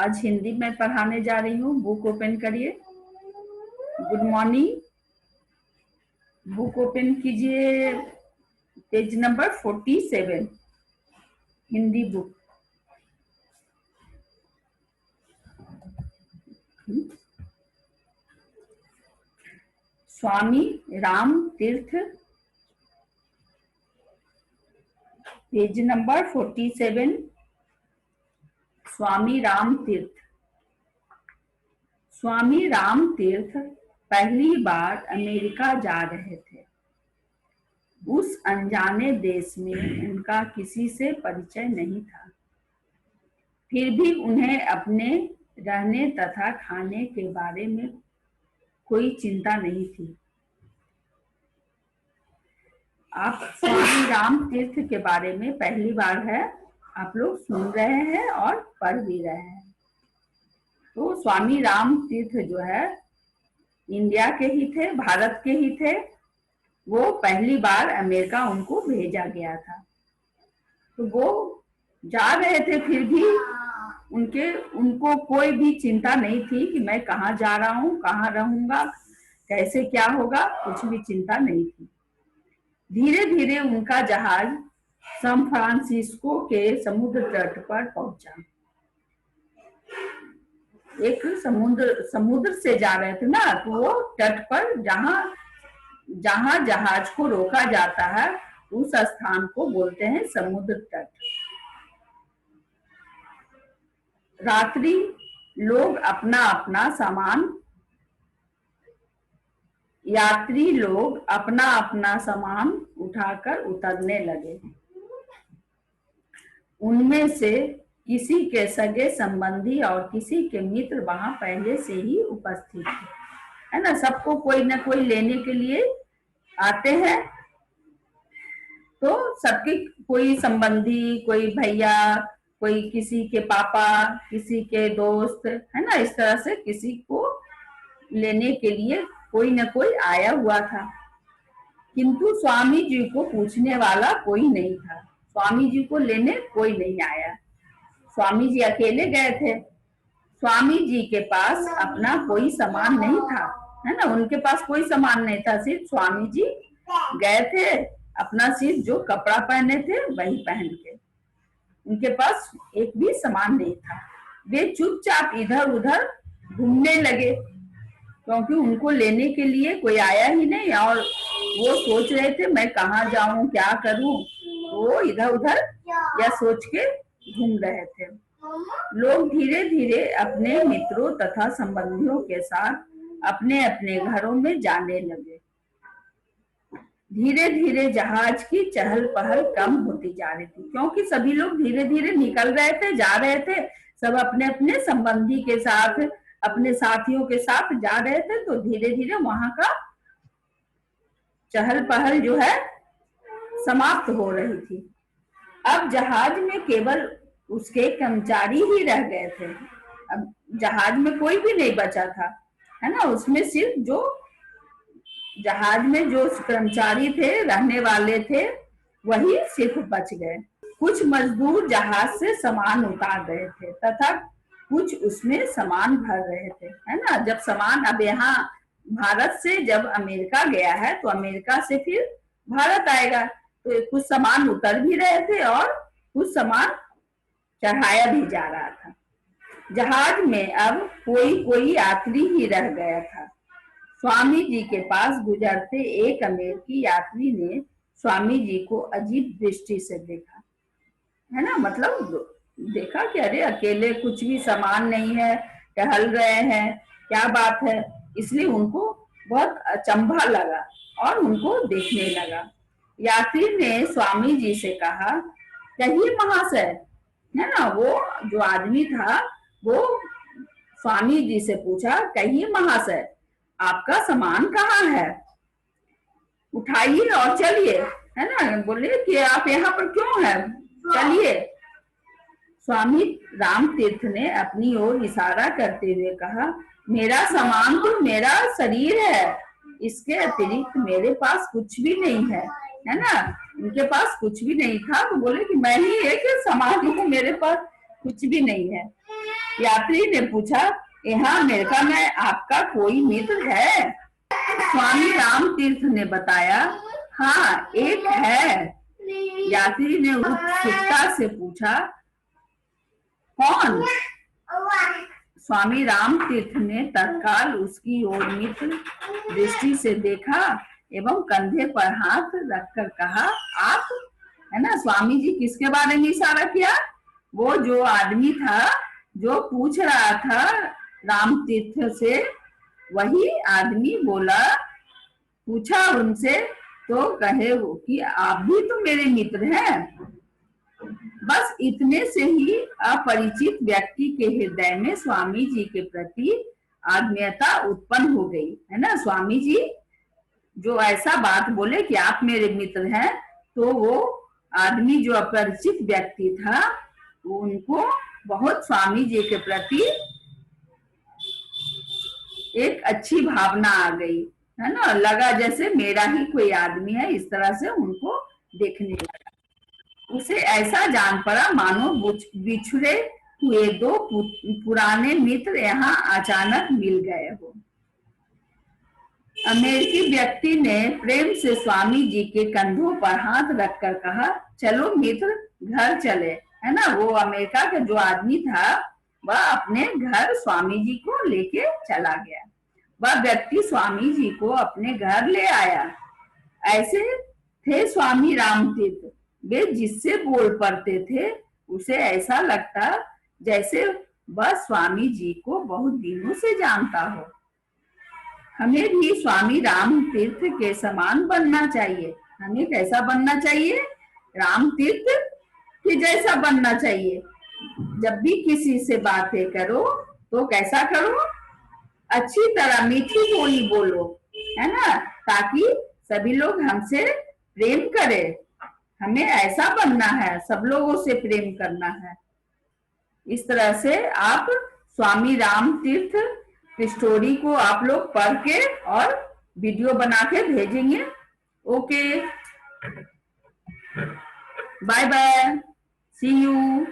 आज हिंदी में पढ़ाने जा रही हूँ। बुक ओपन करिए। Good morning. बुक ओपन कीजिए, पेज नंबर 47, हिंदी बुक। स्वामी राम तीर्थ, पेज नंबर 47, स्वामी राम तीर्थ। स्वामी राम तीर्थ पहली बार अमेरिका जा रहे थे। उस अनजाने देश में उनका किसी से परिचय नहीं था। फिर भी उन्हें अपने रहने तथा खाने के बारे में कोई चिंता नहीं थी। आप स्वामी राम तीर्थ के बारे में पहली बार है आप लोग सुन रहे हैं और पढ़ भी रहे हैं। तो स्वामी राम तीर्थ जो है इंडिया के ही थे, भारत के ही थे। वो पहली बार अमेरिका उनको भेजा गया था। तो वो जा रहे थे, फिर भी उनको कोई भी चिंता नहीं थी कि मैं कहाँ जा रहा हूँ, कहाँ रहूंगा, कैसे क्या होगा, कुछ भी चिंता नहीं थी। धीरे धीरे उनका जहाज सैन फ्रांसिस्को के समुद्र तट पर पहुंचा। एक समुद्र से जा रहे थे ना, तो वो तट पर जहां जहाज को रोका जाता है उस स्थान को बोलते हैं समुद्र तट। रात्रि यात्री लोग अपना अपना सामान उठाकर उतरने लगे। उनमें से किसी के सगे संबंधी और किसी के मित्र वहां पहले से ही उपस्थित थे, है ना। सबको कोई ना कोई लेने के लिए आते हैं। तो सबके कोई संबंधी, कोई भैया, कोई किसी के पापा, किसी के दोस्त, है ना। इस तरह से किसी को लेने के लिए कोई ना कोई आया हुआ था। किंतु स्वामी जी को पूछने वाला कोई नहीं था। स्वामी जी को लेने कोई नहीं आया। स्वामी जी अकेले गए थे। स्वामी जी के पास अपना कोई सामान नहीं था, है ना। उनके पास कोई सामान नहीं था। सिर्फ स्वामी जी गए थे, अपना सिर्फ जो कपड़ा पहने थे वही पहन के। उनके पास एक भी सामान नहीं था। वे चुपचाप इधर उधर घूमने लगे, क्योंकि उनको लेने के लिए कोई आया ही नहीं। और वो सोच रहे थे मैं कहाँ जाऊं, क्या करूं। वो इधर उधर या सोच के घूम रहे थे। लोग धीरे धीरे अपने मित्रों तथा संबंधियों के साथ अपने अपने घरों में जाने लगे। धीरे धीरे जहाज की चहल पहल कम होती जा रही थी, क्योंकि सभी लोग धीरे धीरे निकल रहे थे, जा रहे थे। सब अपने अपने संबंधी के साथ, अपने साथियों के साथ जा रहे थे। तो धीरे धीरे वहां का चहल पहल जो है समाप्त हो रही थी। अब जहाज में केवल उसके कर्मचारी ही रह गए थे। अब जहाज में कोई भी नहीं बचा था, है ना। उसमें सिर्फ जो जहाज में जो कर्मचारी थे, रहने वाले थे, वही सिर्फ बच गए। कुछ मजदूर जहाज से सामान उतार रहे थे तथा कुछ उसमें सामान भर रहे थे, है ना। जब सामान अब यहाँ भारत से जब अमेरिका गया है तो अमेरिका से फिर भारत आएगा, तो कुछ सामान उतर भी रहे थे और कुछ सामान चढ़ाया भी जा रहा था। जहाज में अब कोई कोई यात्री ही रह गया था। स्वामी जी के पास गुजरते एक अमेरिकी यात्री ने स्वामी जी को अजीब दृष्टि से देखा, है ना। मतलब देखा कि अरे अकेले, कुछ भी सामान नहीं है, टहल रहे हैं, क्या बात है। इसलिए उनको बहुत अचंभा लगा और उनको देखने लगा। यात्री ने स्वामी जी से कहा, कहिए महाशय, है ना। वो जो आदमी था वो स्वामी जी से पूछा, कहिए महाशय, आपका सामान कहाँ है, उठाइए और चलिए, है ना। बोले कि आप यहाँ पर क्यों हैं, चलिए। स्वामी राम तीर्थ ने अपनी ओर इशारा करते हुए कहा, मेरा सामान तो मेरा शरीर है, इसके अतिरिक्त मेरे पास कुछ भी नहीं है, है ना। उनके पास कुछ भी नहीं था। तो बोले कि मैं ही एक सामान हूँ, मेरे पास कुछ भी नहीं है। यात्री ने पूछा, यहाँ अमेरिका में आपका कोई मित्र है? स्वामी राम तीर्थ ने बताया, हाँ एक है। यात्री ने उत्सुकता से पूछा, कौन? स्वामी राम तीर्थ ने तत्काल उसकी ओर मित्र दृष्टि से देखा एवं कंधे पर हाथ रखकर कहा, आप? है ना, स्वामी जी किसके बारे में इशारा किया? वो जो आदमी था जो पूछ रहा था राम तीर्थ से, वही आदमी बोला, पूछा उनसे तो कहे वो कि आप भी तो मेरे मित्र हैं। बस इतने से ही अपरिचित व्यक्ति के हृदय में स्वामी जी के प्रति आत्मीयता उत्पन्न हो गई, है ना। स्वामी जी जो ऐसा बात बोले कि आप मेरे मित्र हैं, तो वो आदमी जो अपरिचित व्यक्ति था, उनको बहुत स्वामी जी के प्रति एक अच्छी भावना आ गई, है ना। लगा जैसे मेरा ही कोई आदमी है, इस तरह से उनको देखने लगा। उसे ऐसा जान पड़ा मानो बिछुड़े हुए दो पुराने मित्र यहाँ अचानक मिल गए हो। अमेरिकी व्यक्ति ने प्रेम से स्वामी जी के कंधों पर हाथ रखकर कहा, चलो मित्र घर चले, है ना। वो अमेरिका का जो आदमी था वह अपने घर स्वामी जी को लेके चला गया। वह व्यक्ति स्वामी जी को अपने घर ले आया। ऐसे थे स्वामी राम तीर्थ, वे जिससे बोल पड़ते थे उसे ऐसा लगता जैसे वह स्वामी जी को बहुत दिनों से जानता हो। हमें भी स्वामी राम तीर्थ के समान बनना चाहिए। हमें कैसा बनना चाहिए? राम तीर्थ के जैसा बनना चाहिए। जब भी किसी से बातें करो तो कैसा करो? अच्छी तरह मीठी बोली बोलो, है ना, ताकि सभी लोग हमसे प्रेम करें। हमें ऐसा बनना है, सब लोगों से प्रेम करना है। इस तरह से आप स्वामी राम तीर्थ स्टोरी को आप लोग पढ़ के और वीडियो बना के भेजेंगे। Okay, bye bye, see you.